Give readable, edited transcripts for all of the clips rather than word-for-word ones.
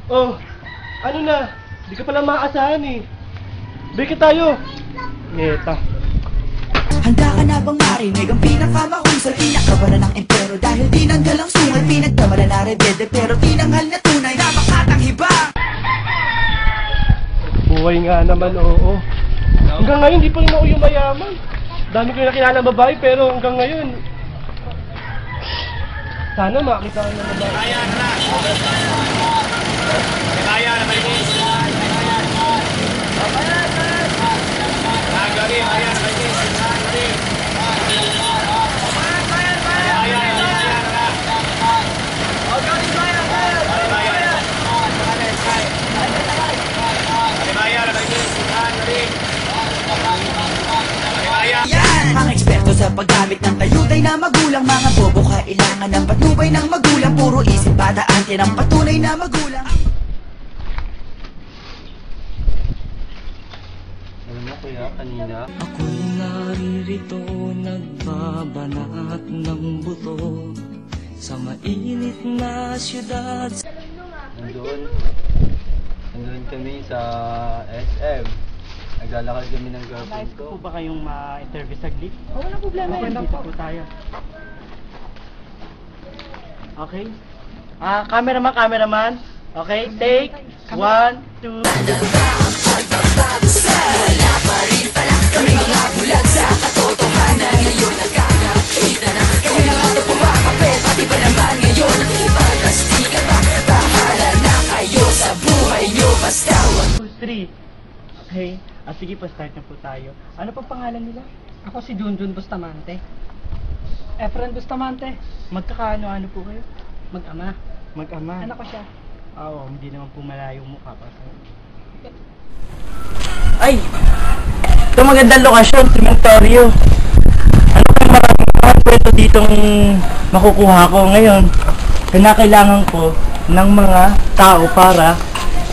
Oh, ano na? Di ka pala maaasahan eh. Beke tayo. Ngeta. Handa ka na bang marinig ang pinakamahusay, pinakabala ng empero? Dahil tinanggal ang sungay, pinagdamala na rebelde, pero tinanghal na tunay na makatanghiba. Buhay nga naman, oo. Hanggang ngayon, di pa rin ako yung mayaman. Dami ko yung nakilala ng babae, pero hanggang ngayon, sana makita ka ng babae. Kaya na! Kaya na, may kiss! Nagari, kaya na, may kiss! Nagari! Mga eksperto sa paggamit ng kayutay na magulang, mga bobo kailangan ng patnubay ng magulang. Puro isip bata, ante ng patunay na magulang. Alam mo kuya, kanina Ako'y naririto, nagbabanat ng buto sa mainit na syudad. Nandun kami sa SM. Naglalakad kami ng girlfriend Nais ko. po ba kayong ma-interview saglit? Oh, walang problema. Okay, dito po tayo. Okay? Cameraman. Okay, take 1, 2. Okay. Sige po, start na po tayo. Ano pong pangalan nila? Ako si Junjun Bustamante. Efren Bustamante. Magkakaano-ano po kayo? Mag-ama. Mag-ama. Anak ko siya. Oo, hindi naman po malayo mukha pa sa'yo. Ay! Ito magandang lokasyon, sementeryo. Ano kayong maraming kwento ditong makukuha ko ngayon? Kailangan ko ng mga tao para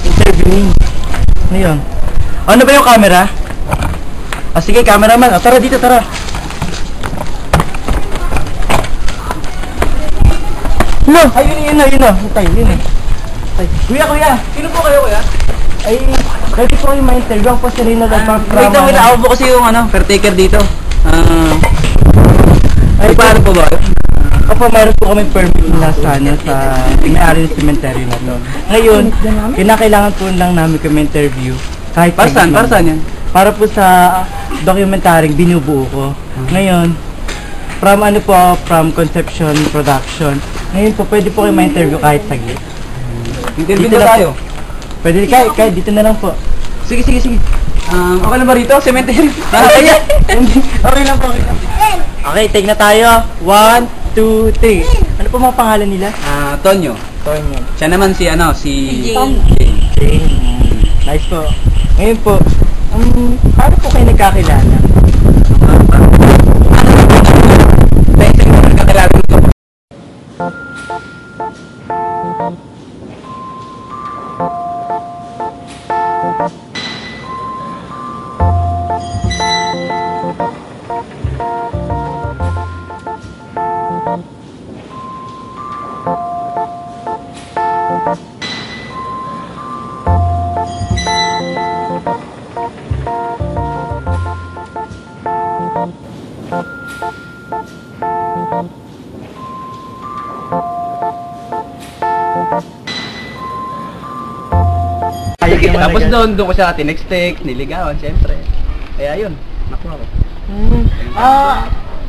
interviewin. Ngayon. Ano ba yung camera? Sige, cameraman. Tara dito, tara. No, ayun na. Tay, yun eh. Tay. Kuya. Sino po kayo, kuya? Ay, pwede po kayo ma-interview. Ako po si Rino. Wait, ako po kasi yung caretaker dito. Ay, paano po ba? Opo, mayroon po kami permit na sa may-ari ng cemetery na to. Ngayon, kinakailangan po lang namin kami interview. Kahit para saan yan? Para po sa documentaryong binubuo ko. Ngayon, from conception, production. Ngayon po, pwede po kayo ma-interview kahit saglit. Interview na tayo? Pwede, kahit dito na lang po. Sige. Okay na ba rito? Cemetery? Okay lang po. Okay, take na tayo. 1, 2, 3. Ano po mga pangalan nila? Tonyo. Siya naman si Jane. Nice po. Ngayon po, paano po kayo nagkakilala? Tapos doon ko siya tinext, niligawan, siyempre. Kaya yun, nakuha ko.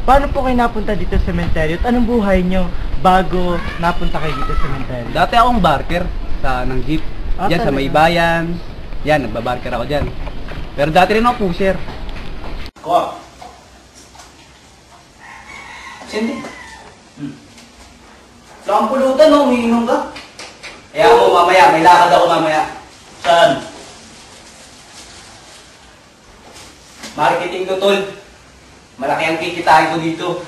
Paano po kayo napunta dito sa cemetery? At anong buhay nyo bago napunta kayo dito sa cemetery? Dati akong barker ng jeep. Diyan sa may bayan. Yan, nagbabarker ako dyan. Pero dati rin ako pusher. Ko. Sindi. Wala kang pulutan, no? Umiinom ka. Kaya mo mamaya, may lakad ako mamaya. Saan? Marketing ko, tol. Malaki ang kikitain ko dito.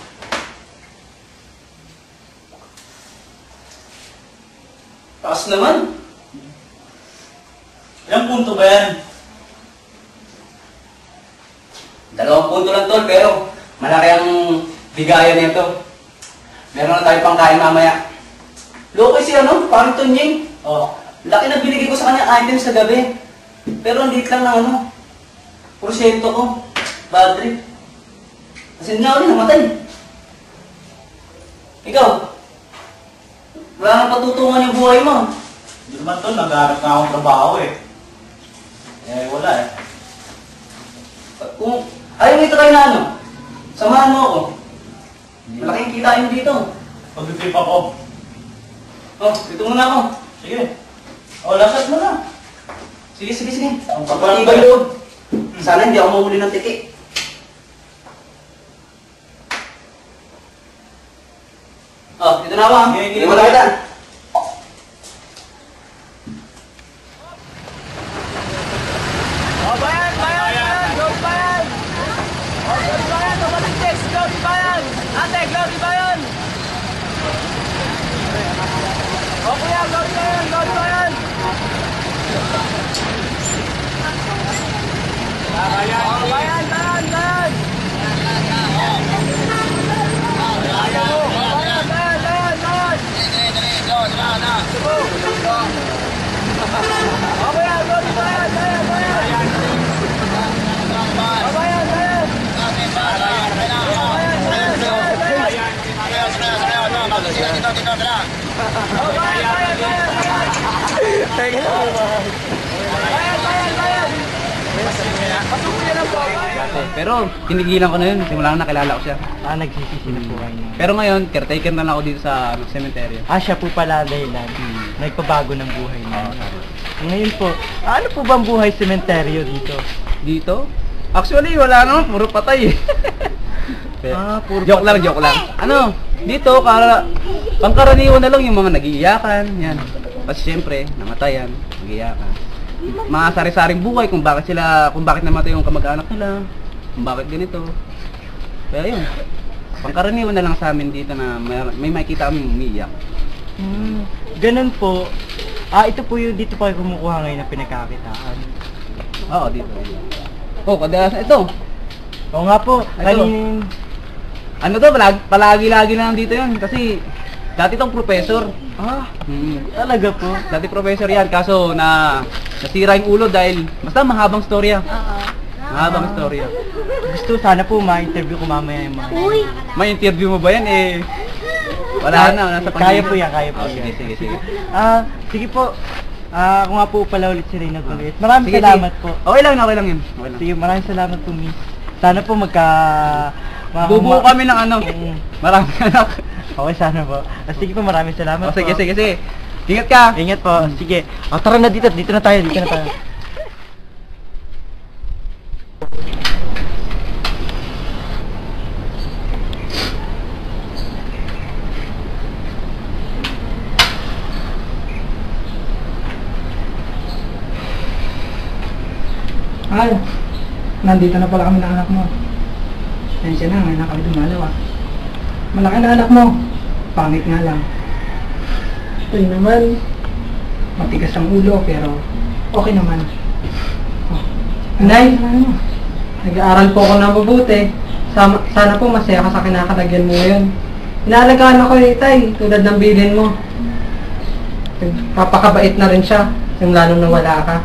Taas naman. Ilang punto ba yan? 2 punto lang, tol, pero malaki ang bigayan nito. Meron na tayo pangkain mamaya. Loko si parang Tonying. Oh, Laki na binigay ko sa kanya items sa gabi. Pero ang liit lang ng ano, porsyento ko. Bad trip. Kasi nga ulit, namatay. Ikaw, wala nang patutungan yung buhay mo. Hindi naman to, nag-aaral na akong trabaho eh. Wala eh. Kung ayaw mo ito kayo na ano, samahan mo ako. Malaking kita yun dito. Pag-trip ako. Oh, dito muna ako. Sige. Lasat mo na. Sige, sige, sige. Ang Patibay loob. Sana hindi ako mahuli ng tiki. Oh, dito na ako ha. Hindi mo na kita. Pero kinigilan ko na yun, simula na nakilala ko siya. Nagsisisi na po kayo. Pero ngayon, caretaker na lang ako dito sa cemetery. Siya po pala dahilan. Nagpabago ng buhay niya. Ngayon po, ano po bang buhay sementeryo dito? Dito? Actually, wala naman, puro patay. Puro Joke lang, joke lang. Ano, dito, pangkaraniwan na lang yung mga nag-iiyakan, yan. Kasi syempre, namatayan, nag-iiyakan. Mga sari-saring buhay kung bakit namatay yung kamag-anak nila, kung bakit ganito. Kaya yun, pangkaraniwan na lang sa amin dito na may makikita kami umiiyak. Ganun po. Ito po yung dito pa kumukuha ngayon ng pinagkakitaan. Oo, dito. Kadalasan ito. Oo nga po. Ito. Ano to, palagi-lagi na lang dito yun. Kasi, dati tong professor. Talaga po. Dati professor yan, kaso nasira yung ulo dahil, basta mahabang storya. Mahabang storya. Gusto sana po ma-interview ko mamaya yung mga... May interview mo ba yan wala na, nasa Kaya po yan, kaya po yan. Sige. Sige po. Ako nga po pala ulit si Reyna Gulit. Maraming Sige, salamat sige. po. Okay lang yun. Okay lang. Sige, maraming salamat po, miss. Sana po Bubuo kami ng ano, maraming anak. Okay, sana po. Sige po, maraming salamat po. Sige. Ingat ka. Ingat po. Sige. Tara na dito na tayo. Ay, nandito na pala kami ng anak mo. Tensya na, ngayon na kami dumalaw ah. Malaki na anak mo. Pangit nga lang. Ito naman, matigas ang ulo pero okay naman. Oh. Nay, nag-aaral po ako na mabuti. Sana po masaya ka sa kinakatagyan mo ngayon. Inaalagaan ako ni Tay, tulad ng bilin mo. Papakabait na rin siya, simula nung nawala ka.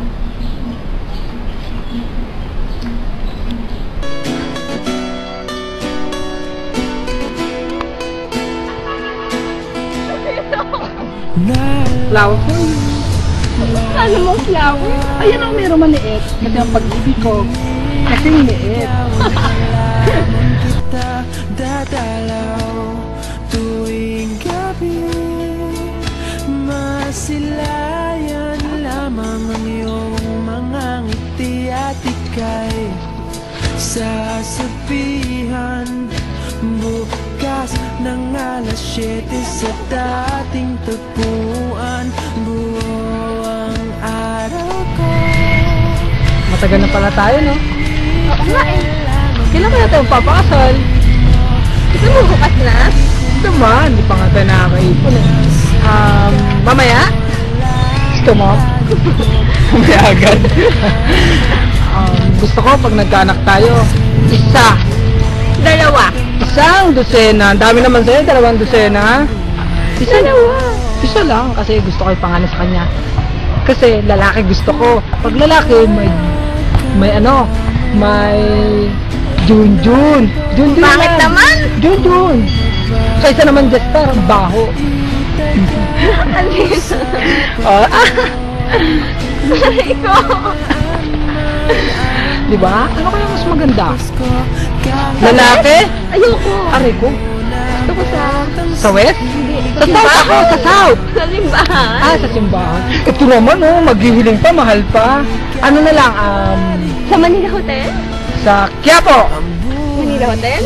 Flower for you. Ano mo flower? Ayan ang meron maliit. Kasi ang pag-ibig ko, kasi liit. Kita dadalaw tuwing gabi, masilayan lamang ang iyong mga ngiti at ika'y sasabihan bukas ng alas 7 sa dating tagpuan. Buo ang araw ko. Matagal na pala tayo, no? Oo nga eh. Kailan kaya tayo papakasal? Gusto mo bukas na? Naman, di pa nga tayo nakakaipon eh. Mamaya? Gusto mo? Mamaya agad. Gusto ko pag nagkaanak tayo, isa. Dalawa. Isang dosena. Ang dami naman sa'yo, 2 dosena. Dalawa. Isa lang kasi gusto ko ipangalan sa kanya. Kasi lalaki gusto ko. Pag lalaki, may Junjun. Junjun Bakit naman? Junjun. Kaysa naman Jester, baho. Ano yun? Oh, Ikaw. di ba? Ano kaya mas maganda? Lalaki? Ayoko. Aray ko. Gusto ko Sa west? Sa south ako, sa south. Sa simbahan. Sa simbahan. Ito naman, maghihiling pa, mahal pa. Ano na lang, Sa Manila Hotel? sa Quiapo. Manila Hotel?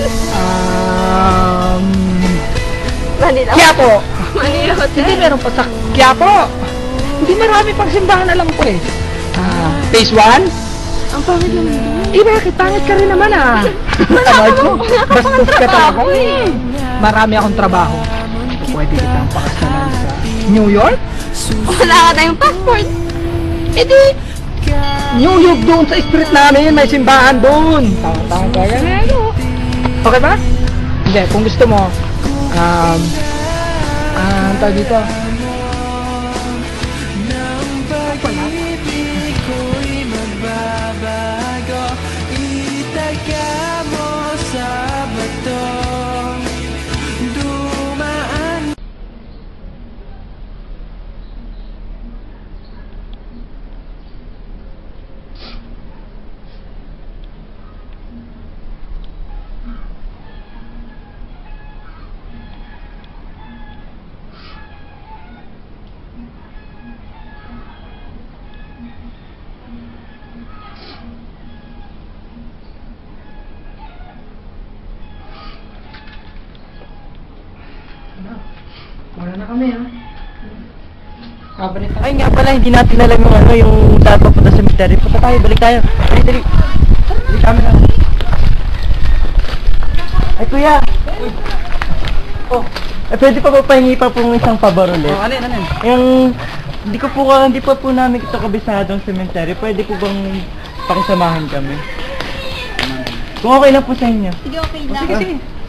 Manila Quiapo. Manila Hotel? Hindi, meron pa sa Quiapo. Hindi, marami pang simbahan, alam ko eh. Phase 1? Ang pangit naman doon. Bakit? Pangit ka rin naman Tamad ko. Bastos ka talaga Marami akong trabaho. Pwede kitang pakasalan sa New York? Wala ka tayong passport. Eh di, New York doon sa street namin, may simbahan doon. Tama yan Okay ba? Hindi, kung gusto mo, tawag dito. Wala na kami Ay nga pala, hindi natin alam yung dapat papunta sa cemetery. Punta tayo, balik tayo. Dali. Balik kami lang. Ay kuya! Pwede pa pahingi pa pong isang pabor ulit? Ano yun? Yung, hindi pa po namin ito kabisadong cemetery. Pwede po bang pakisamahan kami? Kung okay lang po sa inyo. Sige, okay lang.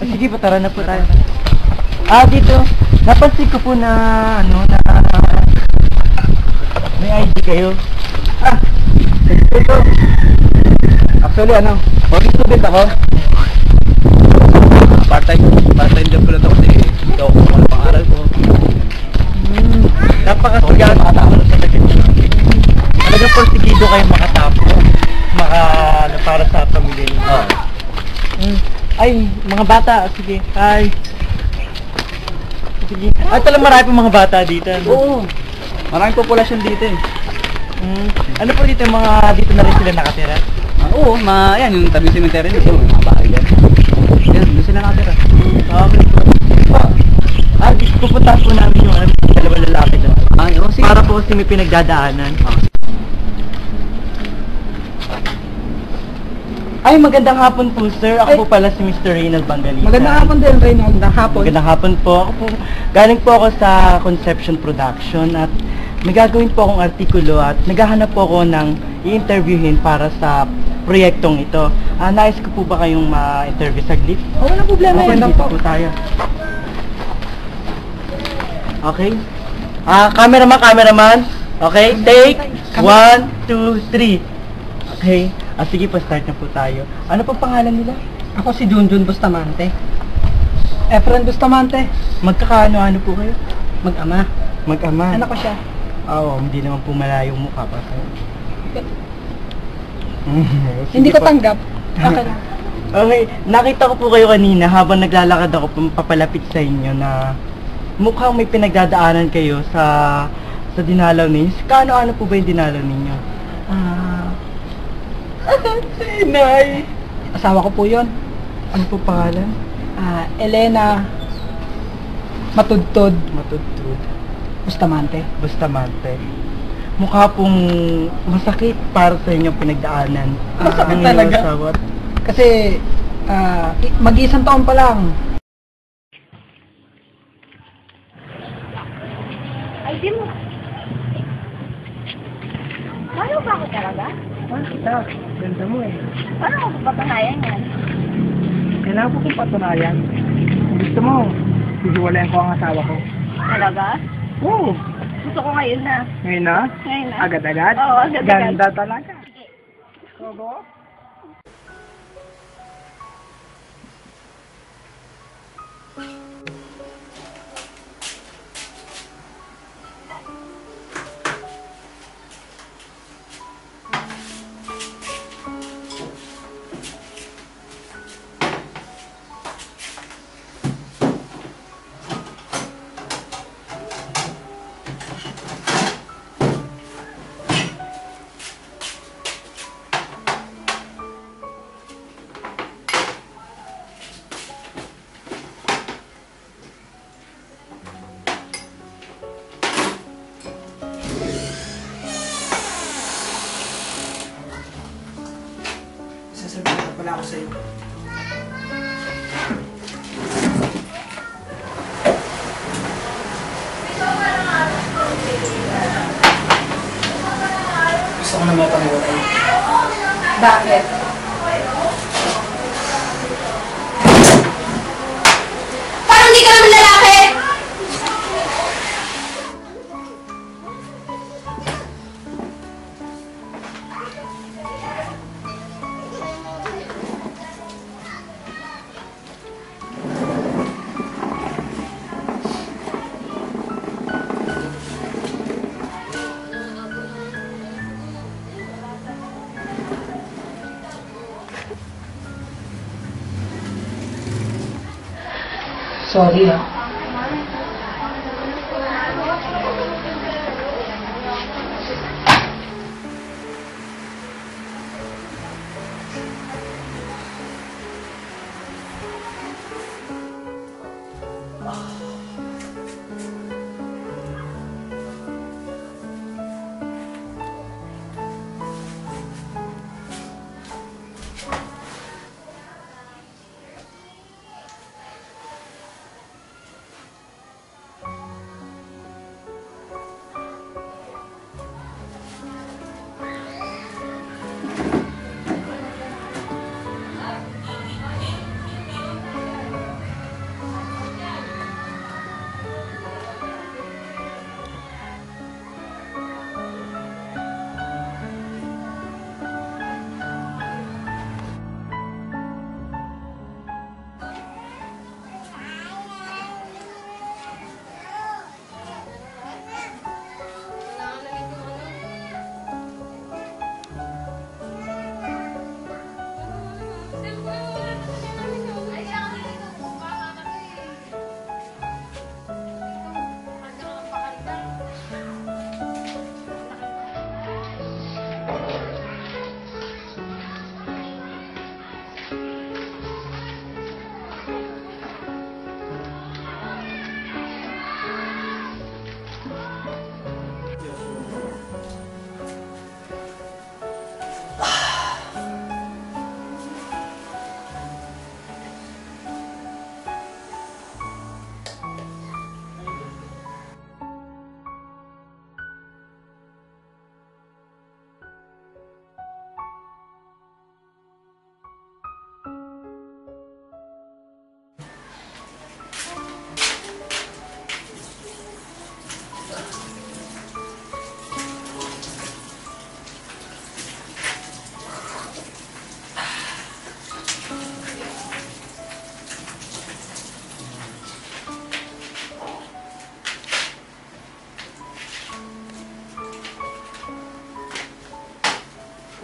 Sige po, tara na po tayo. Dito, napansin ko po na, may ID kayo. Ito. Actually, working student ako. Part-time job ko lang ito kasi ikaw kung ano pang aral ko. Napakasigaw makatapos sa tagad. Talagang porsigido kayo makatapos. Para sa pamilya niyo. Ay, mga bata, sige. Hi. Sige. Talagang marami pong mga bata dito. Oo. Maraming populasyon dito eh. Ano po dito, dito na rin sila nakatira? Oo, yan yung tabi cemetery nito, may mga bahay dyan. Yan, doon sila nakatira. Okay po. Pupuntahan po namin yung dalawang lalaki doon. Sige. Para po kasi may pinagdadaanan. Ay, magandang hapon po, sir. Ako po pala si Mr. Reynald Bangalita. Magandang hapon din, Reynald. Magandang hapon. Magandang hapon po. Galing po ako sa Conception Production at may gagawin po akong artikulo at naghahanap po ako ng i-interviewin para sa proyektong ito. Nais ko po ba kayong ma-interview saglit? Walang problema. Okay, dito po tayo. Okay? Cameraman. Okay, take 1, 2, 3. Okay. Sige po, start na po tayo. Ano po pangalan nila? Ako si Junjun Bustamante. Efren Bustamante. Magkakaano-ano po kayo? Mag-ama. Mag-ama. Anak ko siya. Oo, hindi naman po malayong mukha pa sa'yo. Hindi ko tanggap. Okay lang. Okay, nakita ko po kayo kanina habang naglalakad ako papalapit sa inyo na mukhang may pinagdadaanan kayo sa dinalaw ninyo. Kaano-ano po ba yung dinalaw ninyo? Inay! Asawa ko po yun. Ano po pangalan? Elena Matudtod Matudtod. Bustamante. Bustamante. Mukha pong masakit para sa inyong pinagdaanan. Masakit Ang inyong talaga. asawa. Kasi mag-iisang taon pa lang. Ay, di mo. Paano ba ako talaga? Kita, ganda mo eh. Paano ako papatunayan yan? Kailangan ko kong patunayan. Kung gusto mo, hihiwalayan ko ang asawa ko. Talaga? Oo. Gusto ko ngayon na. Ngayon na? Ngayon na. Agad-agad? Oo, agad-agad. Ganda talaga. Kobo? Sasabihin ko pala ako sa'yo. Gusto ko na mapag-iwalay. Bakit? Parang di ka naman lalaki! Sorry ah.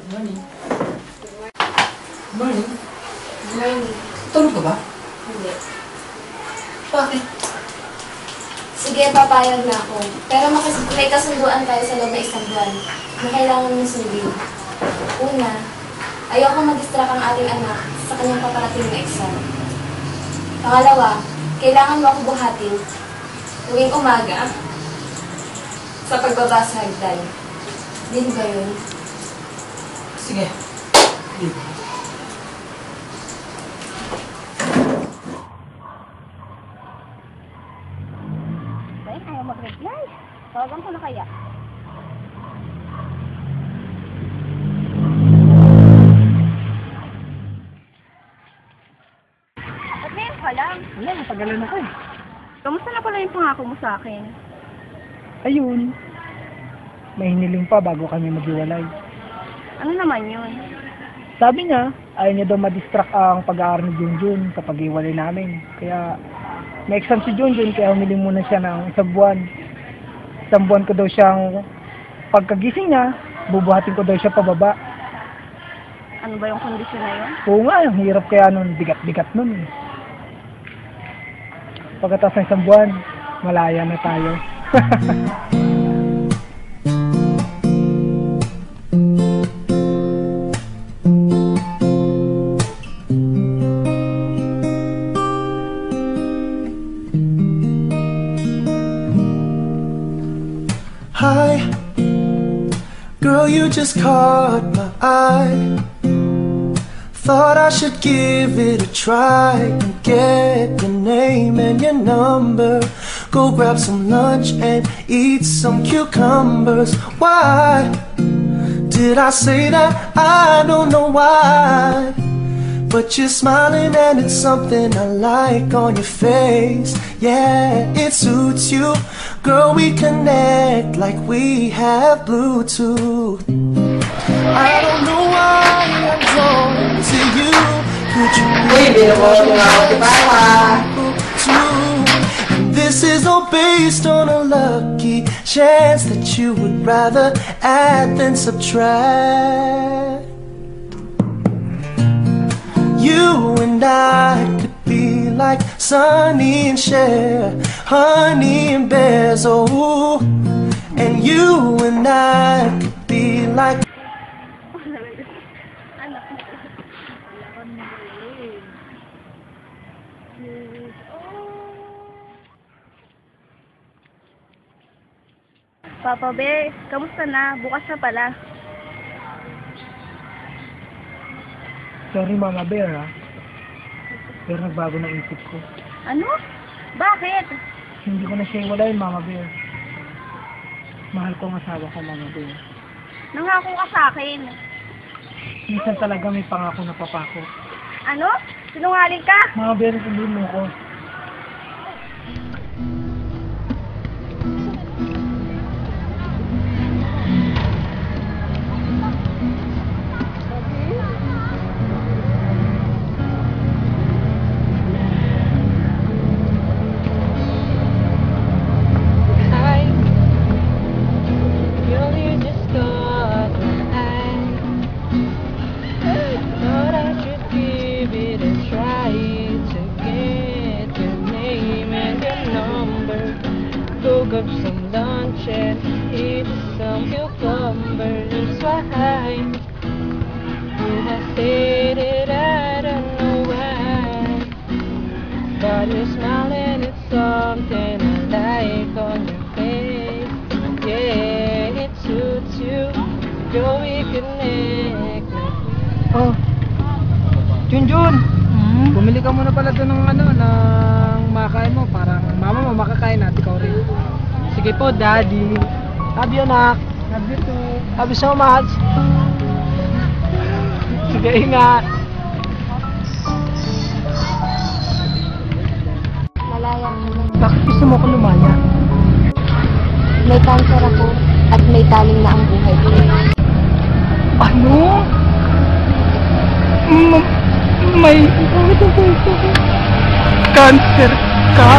Morning. Morning. Morning. Tulog ka ba? Hindi. Bakit? Sige, papayag na ako. Pero may kasunduan tayo sa loob ng isang buwan na kailangan mong sundin. Una, ayoko mag-distract ang ating anak sa kanyang paparating na exam. Pangalawa, kailangan mo ako buhatin tuwing umaga sa pagbaba sa hagdan. Din ba yun? Sige. Ay, ayaw mag-reply. Tawagan ko na kaya. At ngayon pa lang. Wala, natagalan ako eh. Kamusta na pala yung pangako mo sa akin? ayun, may hiniling pa bago kami maghiwalay. Ano naman yun? Sabi niya, ayaw niya daw madistract ang pag-aaral ni Junjun sa paghiwalay namin. Kaya, may exam si Junjun, kaya humiling muna siya ng 1 buwan. 1 buwan ko daw siyang, pagkagising niya, bubuhatin ko daw siya pababa. Ano ba yung kondisyon na yun? Oo nga, ang hirap kaya nun, bigat-bigat nun. Pagkatapos ng 1 buwan, malaya na tayo. Hi, girl, you just caught my eye. Thought I should give it a try and get your name and your number. Go grab some lunch and eat some cucumbers. Why did I say that? I don't know why. But you're smiling and it's something I like on your face. Yeah, it suits you. Girl, we connect like we have Bluetooth. I don't know why I'm drawn to you. Could you be and this is all based on a lucky chance that you would rather add than subtract. You and I could be like Sonny and Cher, Honey and Bears, oh. And you and I could be like Papa Bear, kamusta na? Bukas na pala. Sorry Mama Bear ha. Pero nagbago na isip ko. Ano? Bakit? Hindi ko na siya iwalayin Mama Bear. Mahal ko ang asawa ko Mama Bear. Nangako ka sa akin. Minsan talaga may pangako na papako. Ano? Sinungaling ka? Mama Bear, sabihin mo ko. Grab some lunch and eat some cucumbers. Why you have said it, I don't know why, but you're smiling, it's something I like on your face. Yeah, it suits you, go we connect. Oh, Junjun! Bumili ka muna pala doon ng makain mo. Parang mama mo makakain at ikaw rin. Sige po, Daddy. Love you, anak. Love you too. Love you so much. Sige, ingat. Malaya ka na. Bakit gusto mo ko lumaya? May cancer ako at may taling na ang buhay ko. Ano? May cancer ka?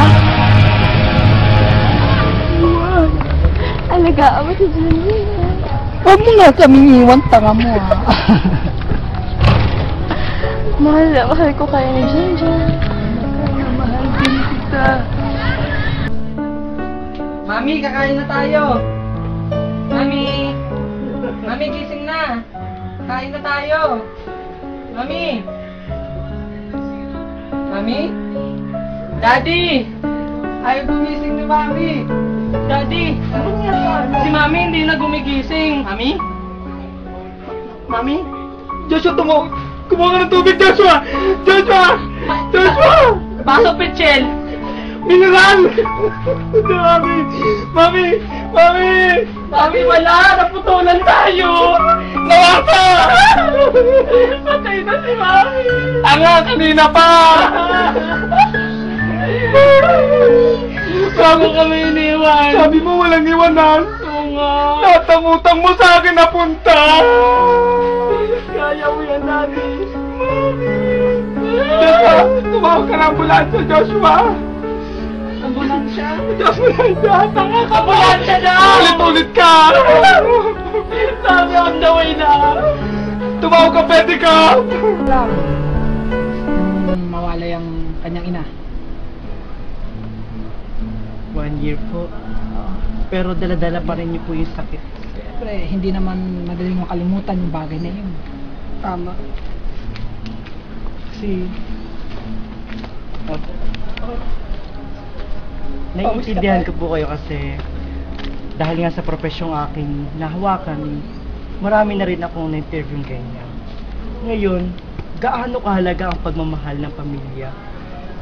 Alagaan mo si Junjun. Huwag mo nga kaming iwan, tanga mo ah. Mahal na mahal ko kayo ni Junjun. Mahal din kita. Mami, kakain na tayo. Mami! Mami, gising na. Kain na tayo. Mami! Mami? Daddy! Ayaw gumising ni Mami. Daddy! Si Mami hindi na gumigising. Mami? Mami? Joshua, kumuha ka ng tubig, Joshua! Joshua! Joshua! Baso Pichel! Mineral! Mami! Mami! Mami! Mami, wala! Naputulan tayo! Nawasa! Patay na si Mami! Tanga, kanina pa! Bago kami iniwan. Sabi mo walang iwanan. Oo nga. Lahat ng utang mo sa akin napunta. Kaya mo yan, Daddy. Teka, tumawag ka ng ambulansya, Joshua. Ambulansya? Ambulansya, tanga ka ba? Ambulansya na! Ulit-ulit ka. Sabi on the way na. Tumawag ka, pedicab. Mawalay ang kanyang ina. 1 year po. Pero dala-dala pa rin niyo po yung sakit. Siyempre, hindi naman madaling makalimutan yung bagay na yun. Tama. Kasi... naiintindihan ko po kayo kasi dahil nga sa profesyong aking nahawakan, marami na rin akong na-interview ganyan. Ngayon, gaano kahalaga ang pagmamahal ng pamilya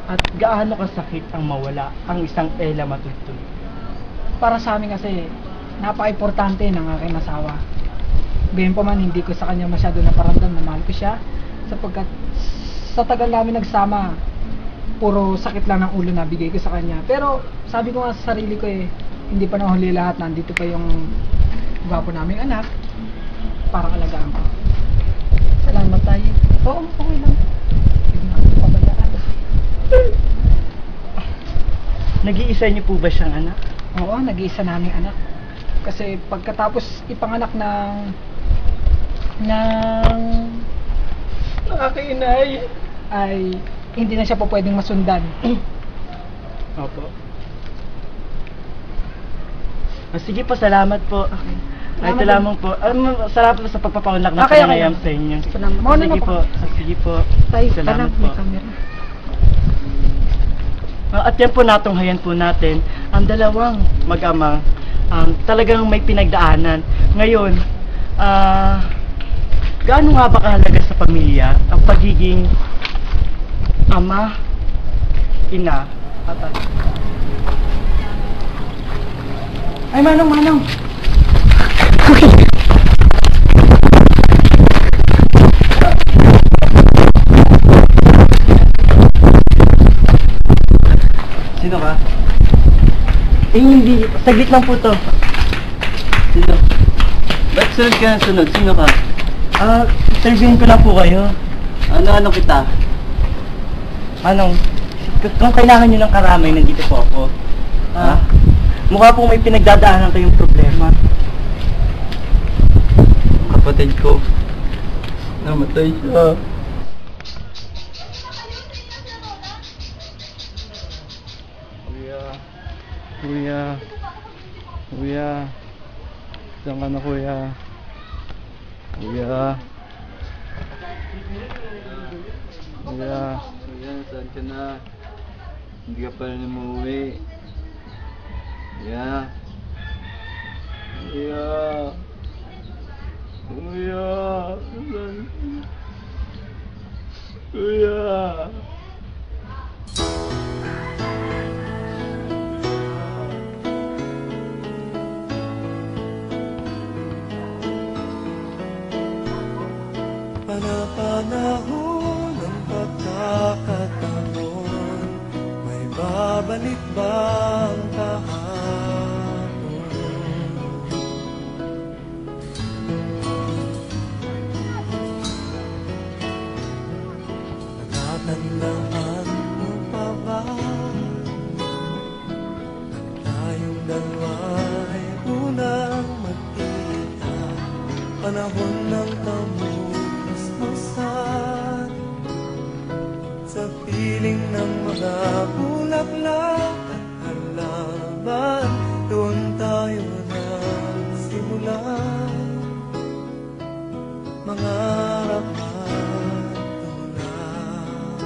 at gaano kasakit ang mawala ang isang Ella Matutoy? Para sa amin kasi, napaka-importante ng aking asawa. Gayon pa man, hindi ko sa kanya masyado naparamdam na mahal ko siya sapagkat sa tagal namin nagsama, puro sakit lang ng ulo na bigay ko sa kanya. Pero sabi ko nga sa sarili ko hindi pa nahuli lahat, nandito pa yung gwapo naming anak, parang alagaan ko. Salamat tayo. Oo, okay lang. Hindi na ako pabayaan. Nag-iisa niyo po ba siyang anak? Oo, nag-iisa naming anak. Kasi pagkatapos ipanganak ng Nakakinay. ay hindi na siya po pwedeng masundan. Opo. Sige po, salamat po. Ay, ito lamang po. Salamat po sa pagpapaunlak na Okay, panayam sa inyo. Salamat. Sige po. Sige po. Salamat po. At yan po natunghayan po natin ang dalawang mag-ama talagang may pinagdaanan. Ngayon, gaano nga ba kahalaga sa pamilya ang pagiging ama, ina, at anak? Ay, Manong! Sino ka? Hindi. Saglit lang po to. Sino? Ba't sunod ka ng sunod? Sino ka? Interviewin ko lang po kayo. Ano kita? Kung kailangan nyo ng karamay, nandito po ako. Mukha pong may pinagdadaanan kayong problema. Kapatid ko. Namatay siya. Kuya. Saan ka na, kuya? Kuya, saan ka na? Hindi ka pa rin umuwi. Kuya. Panahon ng pagkakataon, may babalik bang kahapon? Natatandaan mo pa ba at tayong dalawa ay unang magkita? Panahon ng kamusmasan sa piling ng mga bulaklak at halaman, doon tayo nagsimula mangarap at tulad.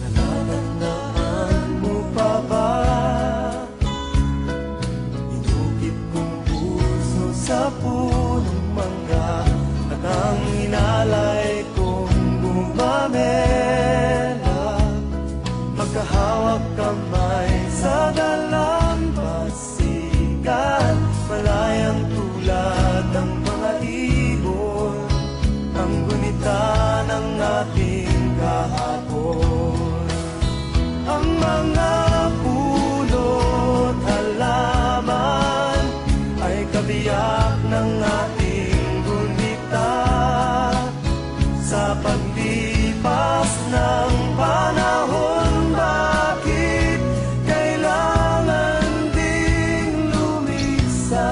Natatandaan mo pa ba inukit kong puso sa punong mangga at ang inalay kong bumamela, magkahawak kamay sa dalampasigan, malayang tulad ng mga ibon, ang gunita ng natin kahapon. Ang mga puno't halaman ay kabiyak ng ating gunita. Sa paglipas ng panahon, bakit kailangan ding lumisan?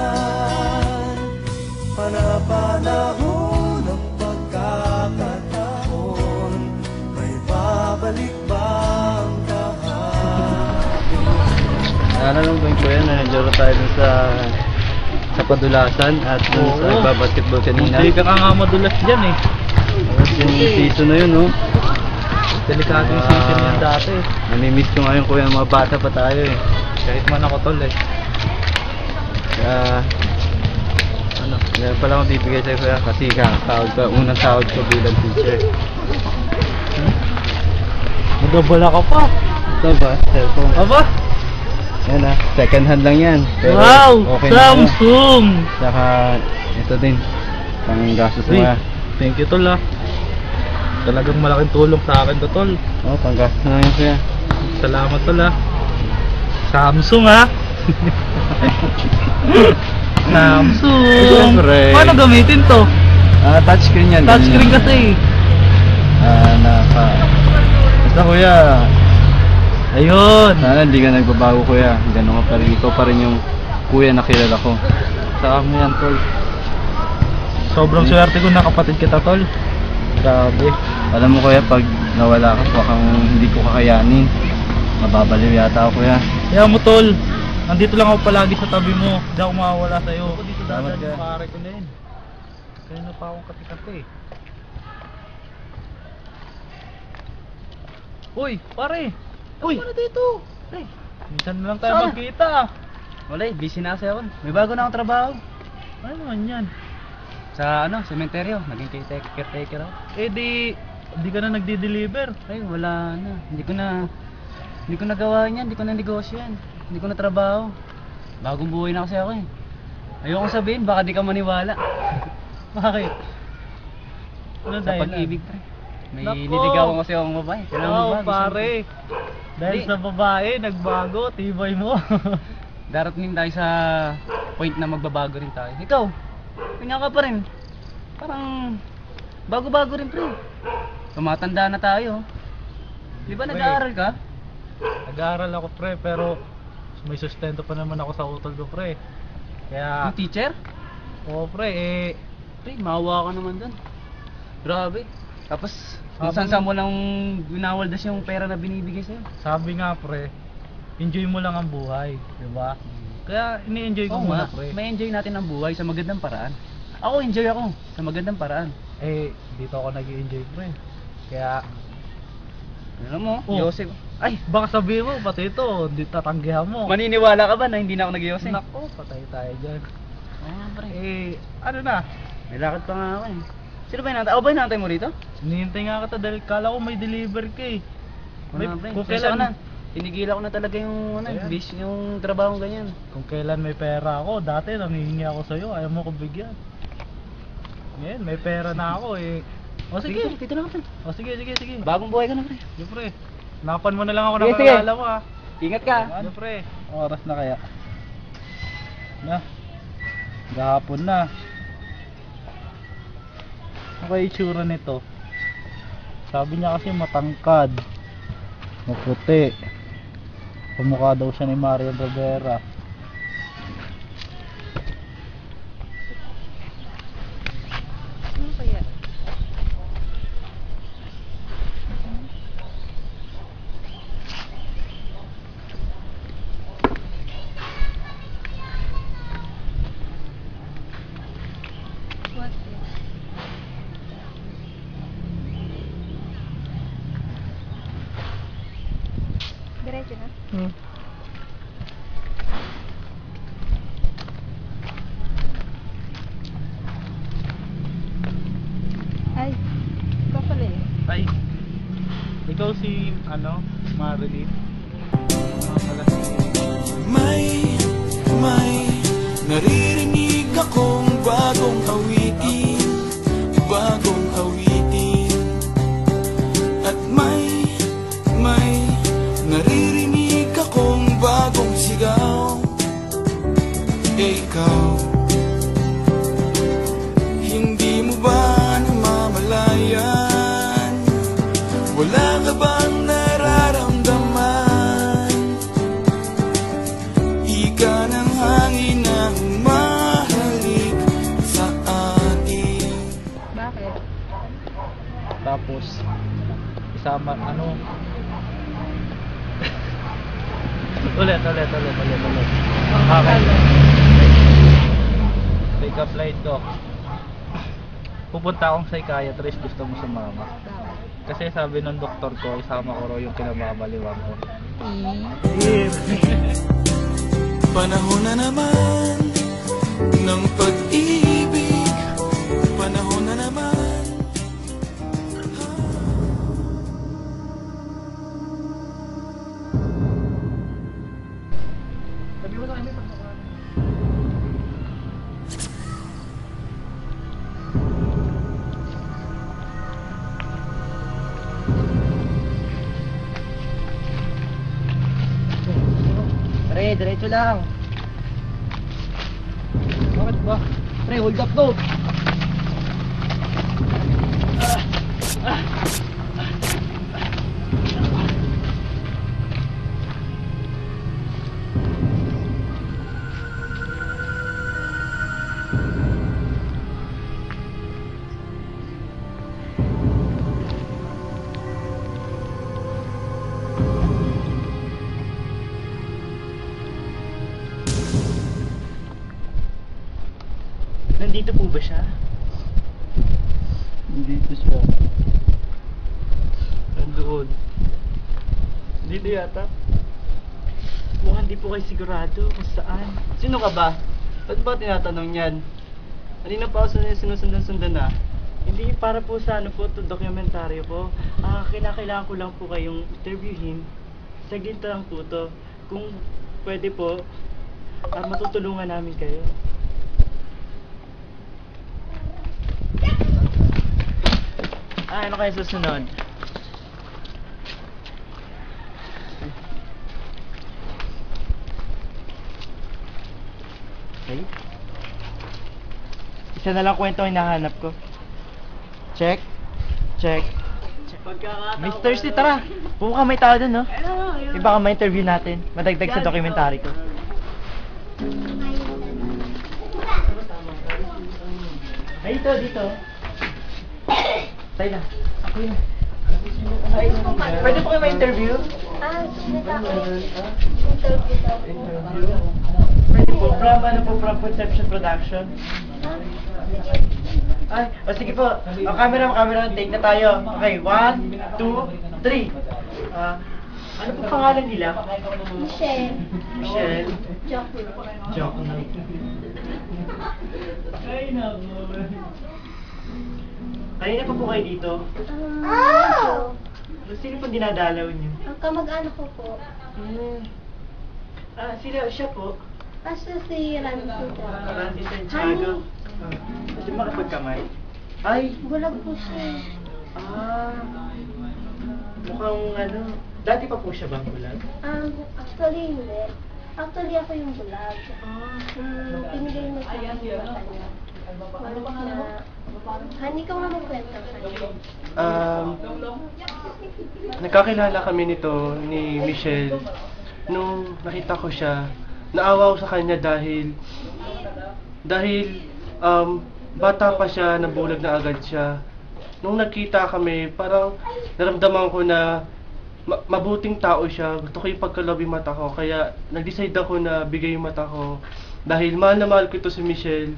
Panapanahon ng pagkakataon, may babalik bang kahapon? Nalulungkot ko yan na nandiyan tayo dun sa padulasan at dun sa basketball kanina. Hindi ka nga madulas dyan eh. Yung season na yun, no? Delikado yung season yan dati. Namimiss ko ngayon kuya, mga bata pa tayo eh. Kahit man ako tol eh. Kaya, ngayon pala akong bibigay sa'yo kuya kasi unang sahod ko bilang teacher. Magabala ka pa. Ito ba? Cellphone. Aba? Yan second hand lang yan. Pero wow! okay Samsung! Na saka, ito din. Pang gastos mo Uy, thank you tol Talagang malaking tulong sa akin to tol. Oh, pang gastos na yun kuya. Salamat tol Samsung Samsung! Siyempre. Paano gamitin to? Touchscreen yan. Touchscreen kasi. Basta kuya, ayun. sana hindi ka nagbabago kuya. Ganun ka pa rin. Ikaw pa rin yung kuya na kilala ko. Saka mo yan tol. Sobrang swerte ko na kapatid kita tol. Grabe. Alam mo kuya, pag nawala ka, baka hindi ko kakayanin. Mababaliw yata ako kuya. Kaya mo tol, nandito lang ako palagi sa tabi mo. Hindi ako mawawala sa'yo. Ako dito Salamat dadaan ka. yung pare ko na yun. Kaya na pa akong kati-kati. Uy, pare! Uy! Ano dito? Hey, minsan na lang tayo Saan? magkita. Wala busy na kasi ako. May bago na akong trabaho. Ano naman yan? Sa sementeryo, naging caretaker ako. Eh di ka na nagdi-deliver. Ay, wala na. Hindi ko nagawa yan, hindi ko na negosyo yan. Hindi ko na trabaho. Bagong buhay na kasi ako eh. Ayoko sabihin, baka di ka maniwala. Bakit? Ano Sa dahilan? pag-ibig pre. May Nako! niligawan kasi akong babae. Kailangan Oo, magbago, pare. Dahil Di. sa babae, nagbago, tibay mo. Darating tayo sa point na magbabago rin tayo. Ikaw, kanya ka pa rin. Parang bago-bago rin pre. Tumatanda na tayo. Di ba Pre. nag-aaral ka? Nag-aaral ako pre, pero may sustento pa naman ako sa utol ko pre. Kaya, Yung teacher? oo pre, Pre, maawa ka naman dun. Grabe. Tapos, kung Sabi saan mo lang winawaldas yung pera na binibigay sa'yo. sabi nga pre, enjoy mo lang ang buhay, di ba? Kaya ini-enjoy ko Oo muna nga, pre. may enjoy natin ang buhay sa magandang paraan. Ako, enjoy ako sa magandang paraan. Eh, dito ako nag-enjoy pre. Kaya, Alam mo, Oh. Yosef. ay, baka sabihin mo, pati ito, hindi tatanggihan mo. Maniniwala ka ba na hindi na ako nag-Yosef? Nako, patay tayo dyan. Oo, pre. Eh, ano na? May lakad pa nga ako eh. Sino ba hinantay? Ako ba hinantay mo rito? Hinihintay nga kita dahil kala ko may deliver ka eh. May, Wala, pre. kung Pasensya ka kailan, na. Tinigilan ko na talaga yung Ayan. yung trabaho ganyan. kung kailan may pera ako, dati nanghihingi ako sa'yo, ayaw mo ko bigyan. Ngayon, may pera na ako eh. O sige, Dito na ako, pre. o sige. Bagong buhay ka na, pre. Sige pre, napan mo na lang ako Sige, ng sige. kakala mo ha. Ingat ka. Ano pre, oras na kaya. Na, gahapon na. Ano kaya itsura nito? Sabi niya kasi matangkad, maputi. Pumukha daw siya ni Marian Rivera. Ano kaya? What is? Diretso na? Ay, ikaw pala eh. Ay, ikaw si, ano, Marilyn? Pala si... May naririnig akong bagong awitin, Tapos isama ano ulit. Okay. Take up flight ko. Pupunta akong psychiatrist, gusto mo sumama? Kasi sabi ng doktor ko, isama ko raw yung kinababaliwan ko. Panahon na naman ng pag-ibig. Panahon na naman. Sabi mo sa akin, pagkakaan. Pre, diretso lang. Bakit ba? Pre, hold up to. Nandito po ba siya? Dito siya. Nandoon. Dito yata. Mukhang di po kayo sigurado kung saan. Sino ka ba? Ba't ba tinatanong yan? Kanina pa ako sinusundan-sundan na. Hindi para po sa ano po, to dokumentaryo po. Kailangan ko lang po kayong interviewin. Saglit lang po to. Kung pwede po, matutulungan namin kayo. Ano kayo susunod? Okay. Isa na lang kwento ang hinahanap ko. Check. Miss Thirsty, tara! Pumunta may tao dun, no? Iba ka ma-interview natin. Madagdag sa dokumentary ko. Ay, dito. Tayo na. Ako yun. Ay, pwede po kayo ma-interview? Interview? Pwede po, from Conception Production. Ay, sige po. Camera, take na tayo. Okay, 1, 2, 3. Ano po pangalan nila? Michelle. Joke na. Ay, naku. Kanina pa po kayo dito? Sino po dinadalaw niyo? Ang kamag-anak ko po. Siya po? Siya si Randy Santiago. Randy Santiago. Kasi makapagkamay? Ay! Bulag po siya. Mukhang ano, dati pa po siya bang bulag? Actually hindi. Actually ako yung bulag. Pinigay mo sa akin yung mata niya. Hindi ka nga magkwento sa kanya. Nagkakilala kami nito ni Michelle. Nung nakita ko siya, naawa ko sa kanya dahil bata pa siya, nabulag na agad siya. Nung nagkita kami, parang naramdaman ko na mabuting tao siya. Gusto ko yung pagkalob yung mata ko. Kaya nag-decide ako na bigay yung mata ko. Dahil mahal na mahal ko ito si Michelle.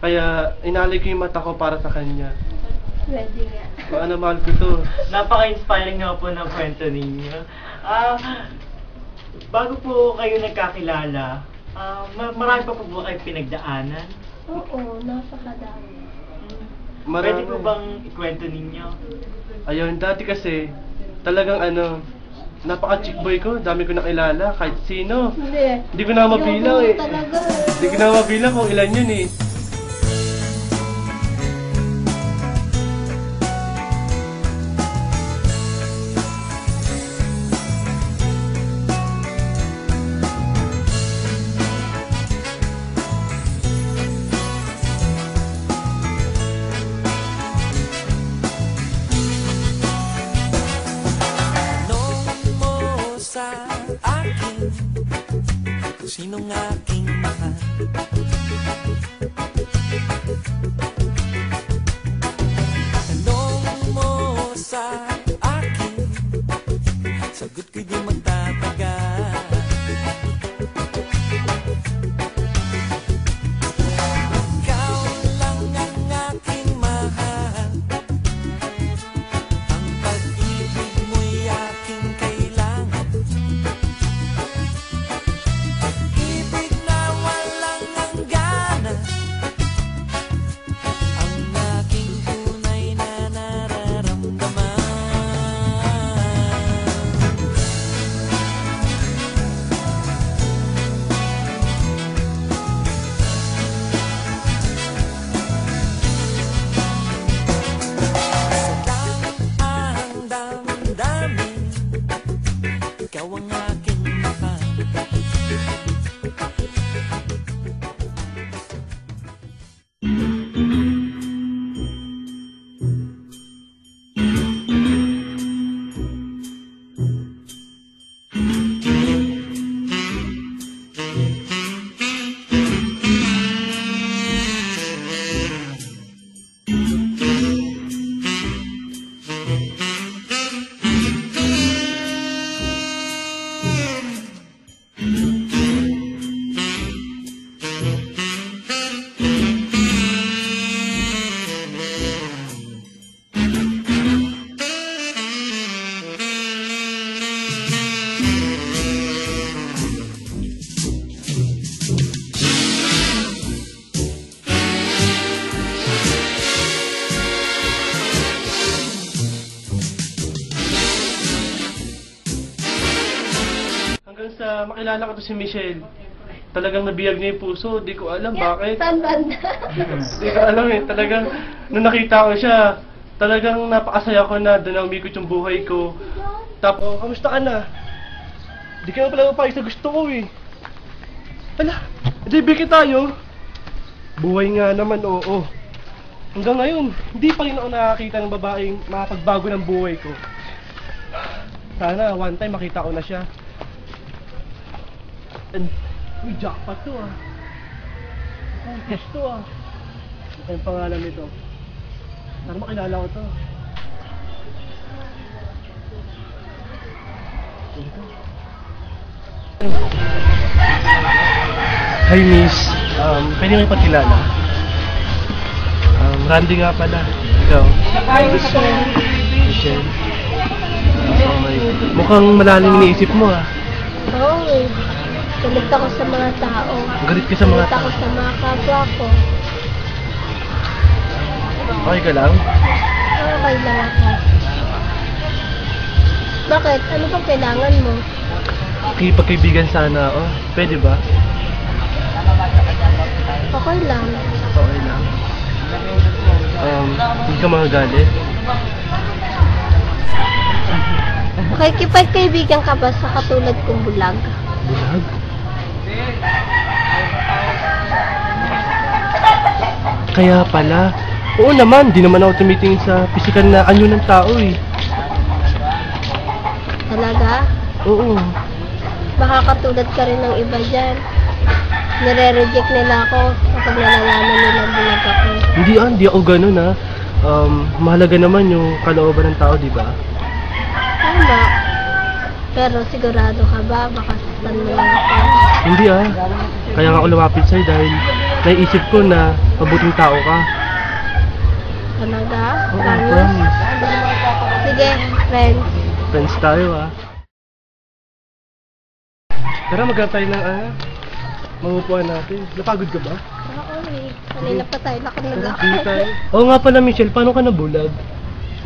Kaya inalay ko yung mata ko para sa kanya. Pwede nga. Mahal na mahal ko ito. Napaka-inspiring nga po ng kwento ninyo. Bago po kayo nagkakilala, marami pa po kayo pinagdaanan? Oo, napakadami. Pwede po bang ikwento ninyo? Ayun, dati kasi talagang napaka-chick boy ko. Dami ko nakilala, kahit sino. Hindi ko na mabilang eh. Hindi ko na mabilang kung ilan yun eh. Sinong aking mahal? Tanong mo makilala ko to si Michelle. Talagang nabiyag niya yung puso. Di ko alam bakit. Saan banda? Di ko alam eh. Talagang, nung nakita ko siya, talagang napakasaya ko na doon na umikot yung buhay ko. Tapos, kamusta ka na? Di ka na pala mapayag sa gusto ko eh. Ala, di bigyan tayo. Buhay nga naman, oo. Hanggang ngayon, hindi pa rin ako nakakita ng babaeng makapagbago ng buhay ko. Sana, one time makita ko na siya. Uy, jackpot to ah. Gusto ah. Ano yung pangalan nito? Sana makilala ko to. Hi Miss, pwede mo ipagkilala? Randy nga pala. Ikaw? Michelle. Okay. Mukhang malalim iniisip mo ah. Oo eh. Galit ako sa mga tao. Galit ka sa mga Galit tao? ako sa mga kapwa ko. Okay ka lang? Okay lang ako. Bakit? Ano bang kailangan mo? Kipagkaibigan sana ako. Pwede ba? Okay lang. Okay lang. Hindi ka magagalit? Makikipagkaibigan ka ba sa katulad kong bulag? Bulag? Kaya pala. Oo naman, di naman ako tumitingin sa pisikal na anyo ng tao eh. Talaga? Oo. Baka katulad ka rin ng iba dyan. Nire-reject nila ako kapag nalalaman nila bulag ako. Hindi ako ganun ah. Mahalaga naman yung kalooban ng tao, di ba? Tama. Pero sigurado ka ba? Baka sastan mo lang ako. Hindi ah. Kaya nga ako lumapit sa'yo dahil naiisip ko na mabuting tao ka. Talaga? Oo, Promise? promise. Sige, friends. Friends tayo ah. Tara, maghanap tayo ng mangupuan natin. Napagod ka ba? Oo eh. Kanina pa tayo nakanagak. Hindi tayo. Oo nga pala Michelle, paano ka nabulag?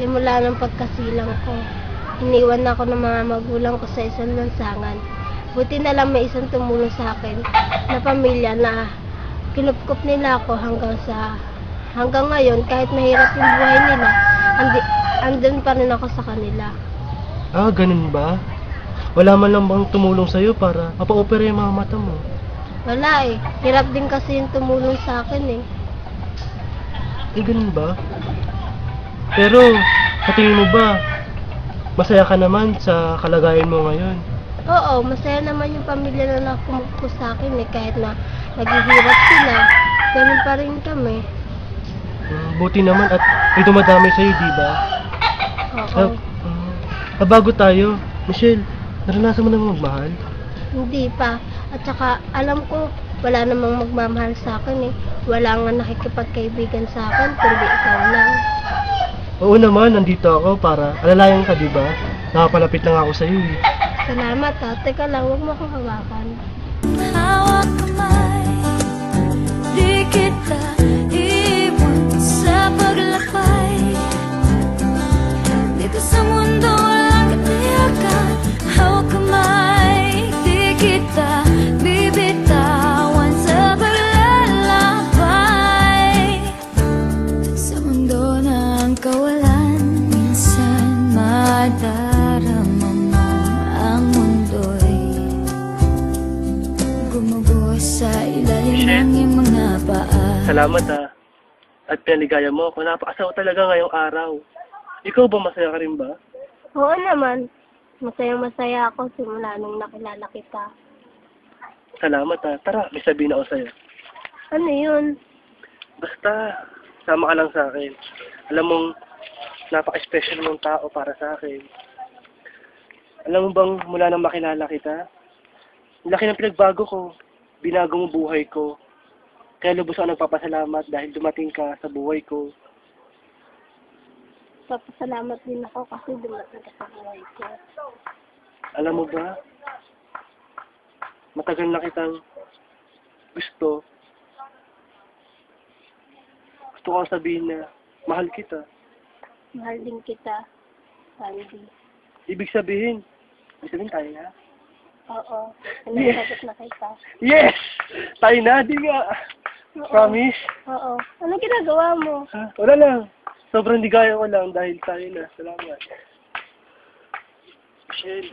Simula ng pagkasilang ko, iniwan ako ng mga magulang ko sa isang lansangan. Buti na lang may isang tumulong sa akin na pamilya na kinupkup nila ako hanggang ngayon, kahit mahirap yung buhay nila, andun pa rin ako sa kanila. Ah, ganun ba? Wala man lang bang tumulong sa'yo para mapa-opera yung mga mata mo? Wala eh. Hirap din kasi yung tumulong sa akin eh. Eh, ganun ba? Pero, sa tingin mo ba, masaya ka naman sa kalagayan mo ngayon? Oo, masaya naman yung pamilya na nakumupos sa akin eh. Kahit na naghihirap sila, ganun pa rin kami. Buti naman at may dumadami sa'yo, di ba? Oo. Bago tayo, Michelle, naranasan mo namang magmahal? Hindi pa. At saka, alam ko, wala namang magmamahal sa akin eh. Wala nga nakikipagkaibigan sa akin, kundi ikaw lang. Oo naman, nandito ako para alalayan ka, di ba? Nakapalapit lang ako sa'yo eh. Salamat ha. Teka lang, huwag mo akong hawakan. Hawak kamay, di kita iwan sa paglakbay. Dito sa mundo walang katiyakan. Hawak kamay, di kita bibitawan sa paglalakbay. Sa mundo ng kawalan, minsan madarama mo ang mundo'y gumuguho sa ilalim ng iyong mga paa. Salamat at pinaligaya mo ako. Napakasawa talaga ngayong araw. Ikaw ba, masaya ka rin ba? Oo naman. Masayang-masaya ako simula nung nakilala kita. Salamat Tara, may sabihin ako sa'yo. Ano yun? Basta, sama ka lang sa akin. Alam mong, napaka-special mong tao para sa akin. Alam mo bang, mula nang makilala kita, laki ng pinagbago ko. Binago mo buhay ko. Kaya lubos ako nagpapasalamat dahil dumating ka sa buhay ko. Papasalamat din ako kasi dumating ka sa buhay ko. Alam mo ba, matagal na kitang gusto. Gusto ko sabihin na mahal kita. Mahal din kita, Randy. Ibig sabihin tayo na. Oo. Nasagot na kita. Yes! Tayo na, di nga. Oo. Promise? Oo. Ano ginagawa mo? Ha? Wala lang. Sobrang ligaya ko lang dahil tayo na. Salamat. Michelle,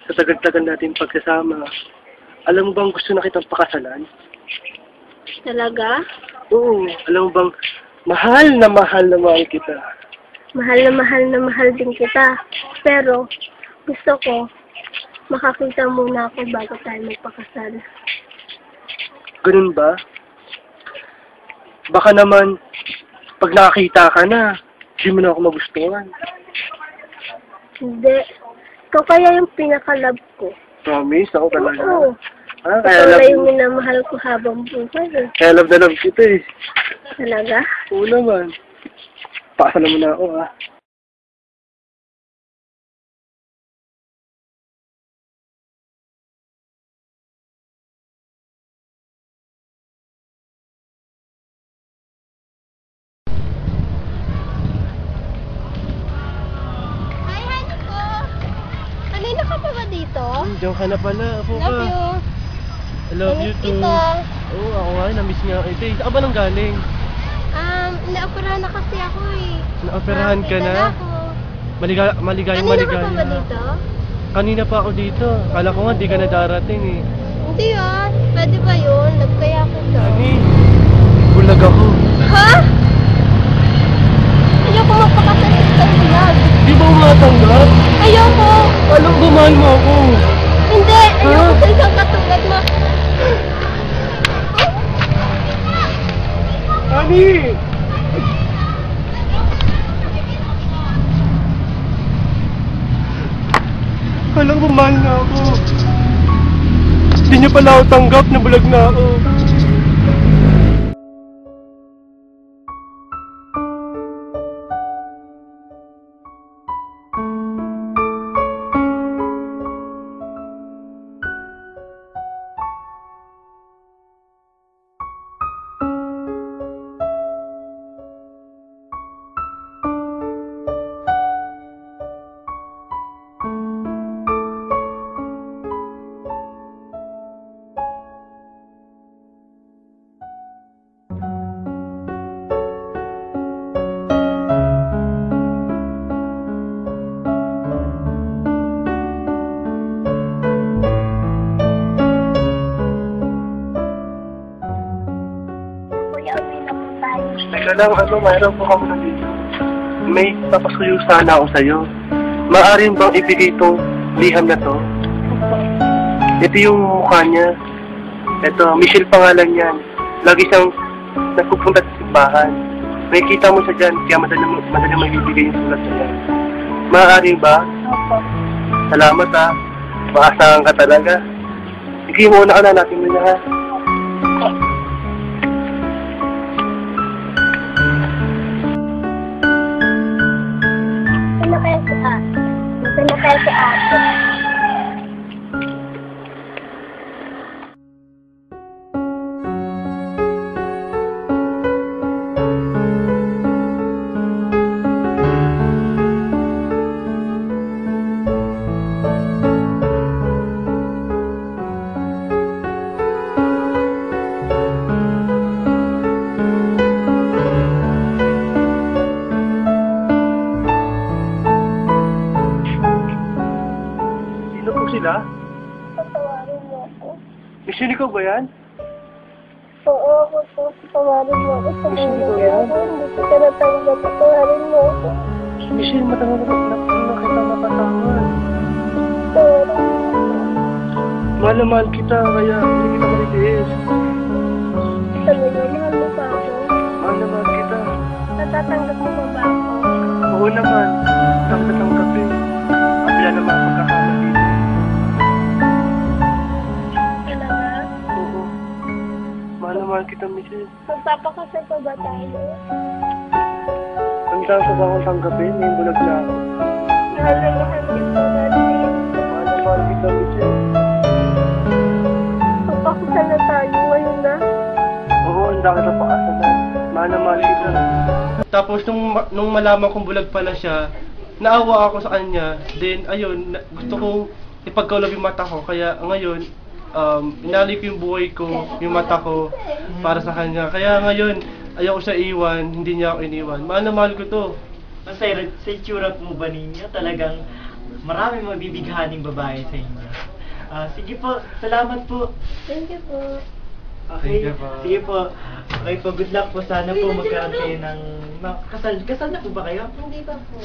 sa tagal-tagal natin pagkasama, alam mo bang gusto na kitang pakasalan? Talaga? Oo. Alam mo bang mahal na mahal kita. Mahal na mahal din kita. Pero, gusto ko, makakita muna ako bago tayo magpakasal. Ganun ba? Baka naman, pag nakakita ka na, hindi mo na ako magustuhan. Hindi. Ikaw kaya yung pinaka-love ko. Promise? Ako talaga. Oo. Ah, Ikaw kaya na love, yung minamahal ko habang buhay. Eh. kaya love na love kita eh. Talaga? Oo naman. Pakasalan mo na ako ha. Hi, honey ko! Kanina ka pa ba dito? Diyan ka na pala. Apo ka. Love you. I love you Namiss too. kita. Oo, ako nga. Namiss nga. Ito, saan ka ba nang galing? Naoperahan na kasi ako eh. Naoperahan ka na? Nakita ako. Maligayang Kanina ka maligaya. pa ba dito? Kanina pa ako dito. Kala ko nga di ka na darating eh. Hindi ah. Pwede ba yun? Nagkaya ko to. Ani, bulag ako. Ha? Ayoko magpakasal sa isang bulag. Di ba umatanggap? Ayoko. Alam ko, mahal mo ako. Hindi. Ayoko sa isang katulad mo. Ani! Alam ko, mahal na ako. Hindi niyo pala ako tanggap na bulag na ako. Kuya, uwi na po tayo. Teka lang, mayroon po kami na dito. May papasuyo sana ako sa'yo. Maaari bang ibigay itong liham na to? Ito yung mukha niya. Ito, Michelle pangalan yan. Lagi siyang nagpupunta sa simbahan. May kita mo sa dyan, kaya madali may bibigay yung sulat niya. Maaari ba? Opo. Salamat ha. Maasahan ka talaga. Sige, muna ka na natin muna ha. Sino kaya si ate? Sino kaya si ate? Sino po sila? Patawarin mo ako. Michelle, ikaw ba yan? Oo, ako to. Patawarin mo ako sa Michelle, mundo ikaw ko. yan? Hindi ko ka natanggap. Patawarin mo ako. Michelle, matagal na kita napatawad. Patawarin mo. Mahal na mahal kita, kaya hindi kita malitiis. Talaga, mahal mo pa ako. Mahal na mahal kita. Natatanggap mo pa ba ako? Oo naman, tanggap eh. Kabila naman ang pagkakamali. Talaga? Oo. Mahal na mahal kita, Michelle. Magpapakasal pa ba tayo? Handa ka ba akong tanggapin? May bulag na ako. Mahal na mahal kita natin. Mahal na mahal kita, Michelle. Magpapakasal na tayo ngayon na. Oo, handa kita pakasalan. Mahal na mahal kita. Tapos nung malaman kong bulag pala siya, naawa ako sa kanya. Then, ayun, gusto kong ipagkaulab yung mata ko. Kaya ngayon, inalay ko yung buhay ko, yung mata ko, para sa kanya. Kaya ngayon, ayaw ko siya iwan, hindi niya ako iniwan. Mahal na mahal ko to. Masaya sa itsura mo ba ninyo? Talagang maraming mabibighaning babae sa inyo. Sige po, salamat po. Thank you po. Okay, sige po. Okay po, good luck po. Sana po magkaroon kayo ng... Kasal na po ba kayo? Hindi pa po.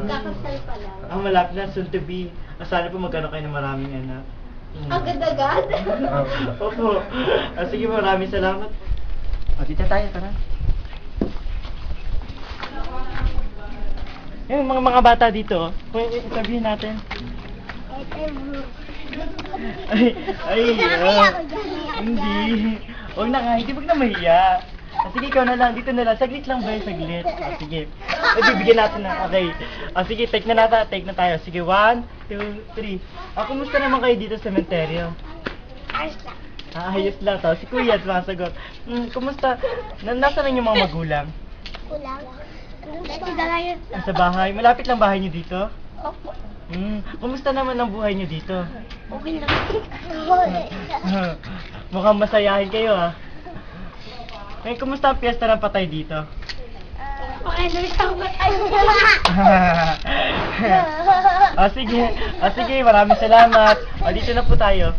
Kakasal pa lang. Malapit na, soon to be. Sana po magkaroon kayo ng maraming anak. Agad-agad? Opo. Sige po, maraming salamat. Tita tayo, tara. Yung mga bata dito, sabihin natin. Hindi. Huwag na nga, hindi wag na mahiya. Sige, ikaw na lang, dito na lang. Saglit lang ba yun? Saglit. Sige. Bibigyan natin na. Okay. Sige, take na tayo. Sige, 1, 2, 3. Kumusta naman kayo dito sa sementeryo? Ayos lang to. Si Kuya, sumasagot. Kumusta? Nasaan lang yung mga magulang? Kulang. Sa bahay? Malapit lang bahay niyo dito? Opo. Kumusta naman ang buhay niyo dito? Okay lang. Mukhang masayahin kayo kumusta ang piyesta ng patay dito? Okay na isang matay. Sige, maraming salamat. Dito na po tayo.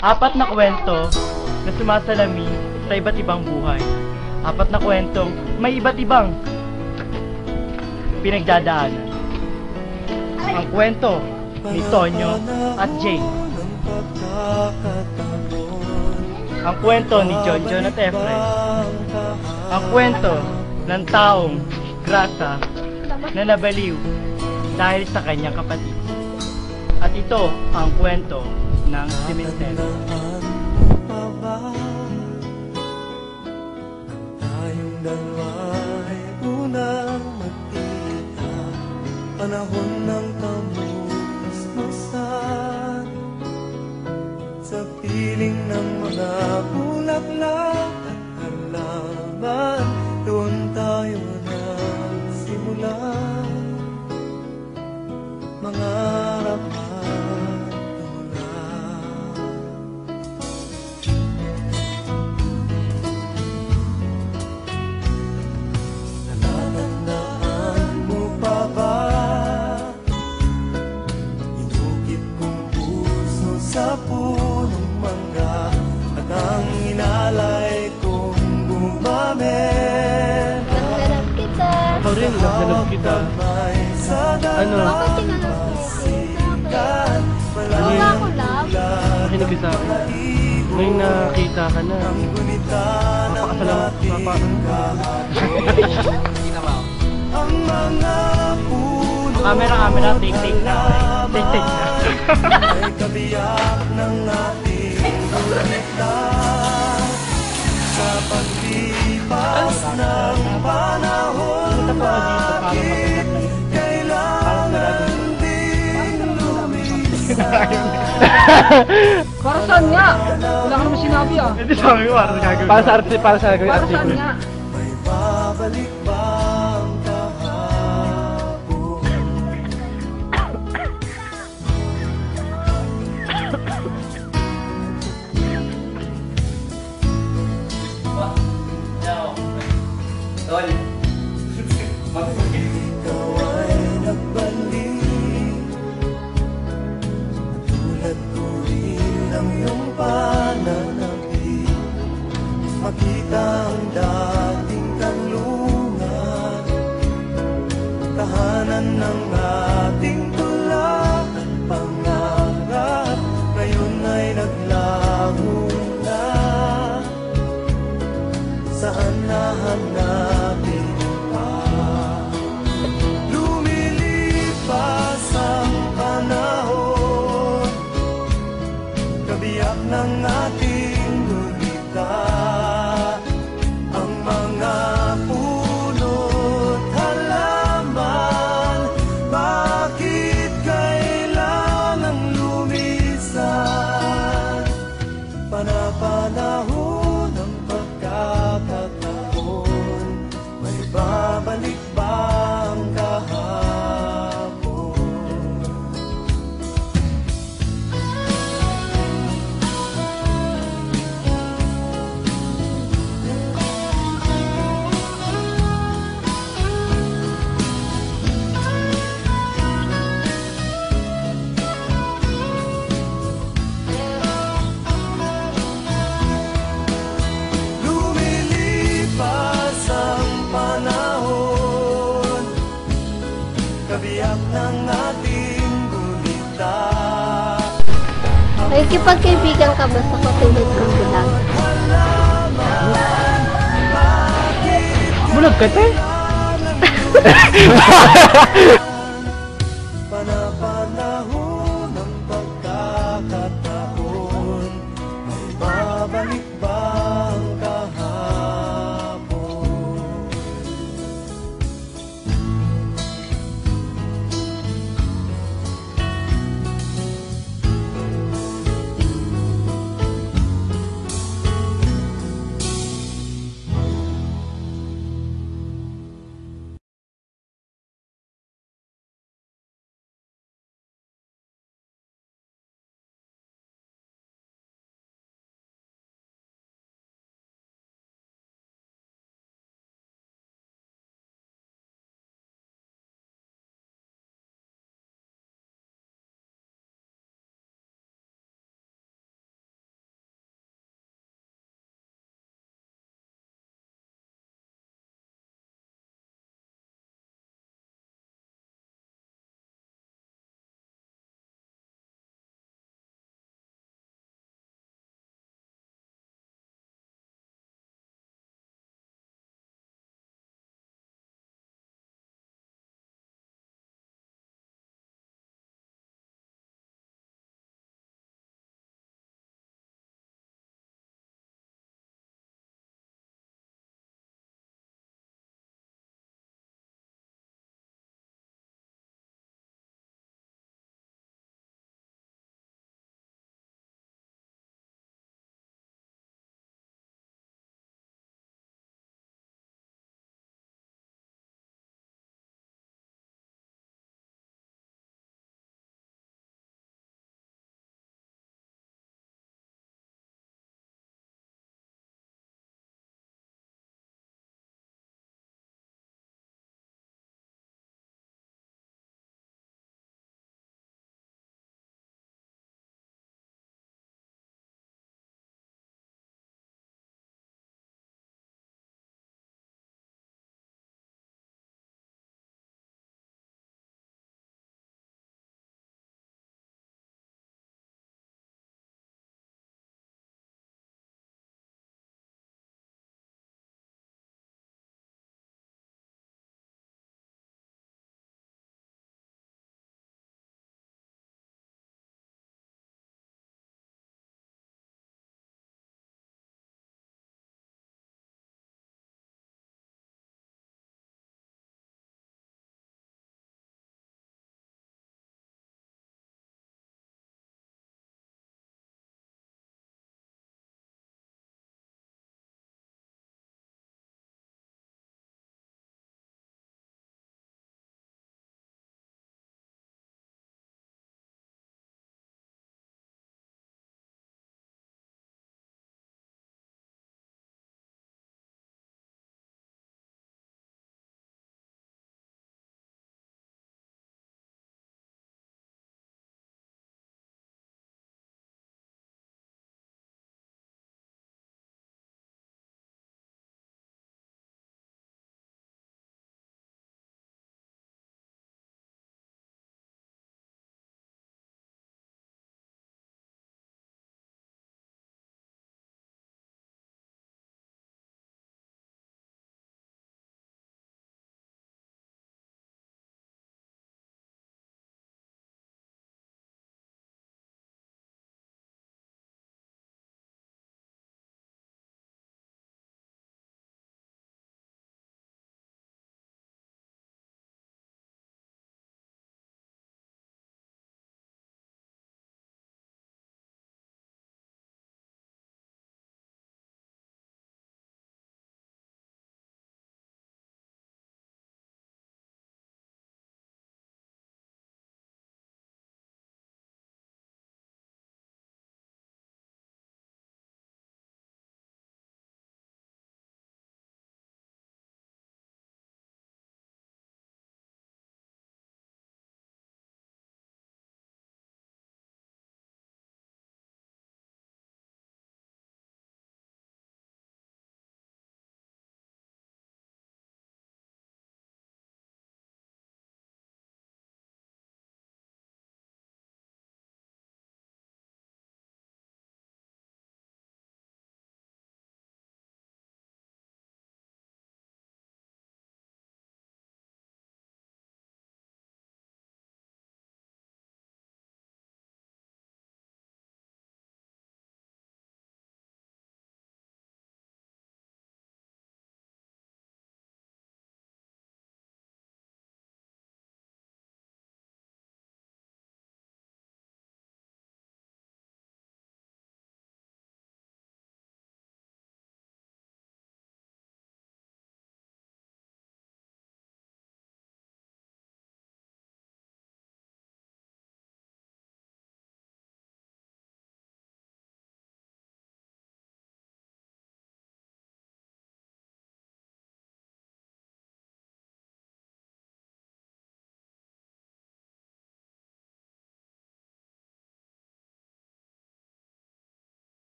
4 na kwento na sumasalamin sa iba't ibang buhay. 4 na kwentong may iba't ibang pinagdadaanan. Ang kwento ni Tonyo at Jane. Ang kwento ni Jonjon at Efren. Ang kwento ng taong grasa na nabaliw dahil sa kanyang kapatid. At ito ang kwento ng sementeryo. Tayong dalawa ay unang magkita, panahon ng kamusmusan, sa piling ng mga bulaklak at halaman, doon tayo nagsimula, mangarap at tulad. Natatandaan mo pa ba? Inukit kong puso sa punong mangga, at ang inalay kong gumamit. Naglalap kita. Ikaw rin, naglalab kita. Ano? Wala ko lang. Makinig ka sa akin. Ngayon nakita ka na. Ang mga puno Camera, take na. Take na. ay kabiyak ng ating gulita, sa paglipas ng panahon. Bakit kailangan din lumisan? Para saan nga? Wala ka naman sinabi Hindi sabi ko, para sa artist, para sa Para saan nga? May babalik ba ang kahapon? Ikaw ay nagbalik, tulad ko rin ang iyong pananabik, makita ang dating kanlungan, tahanan ng ating tula at pangarap, ngayon ay naglaho na. Saan nahanapin pa? Lumilipas ang panahon, kabiyak ng ating gulita, Makikipagkaibigan ka ba sa katulad kong bulag? Bulag ka, te?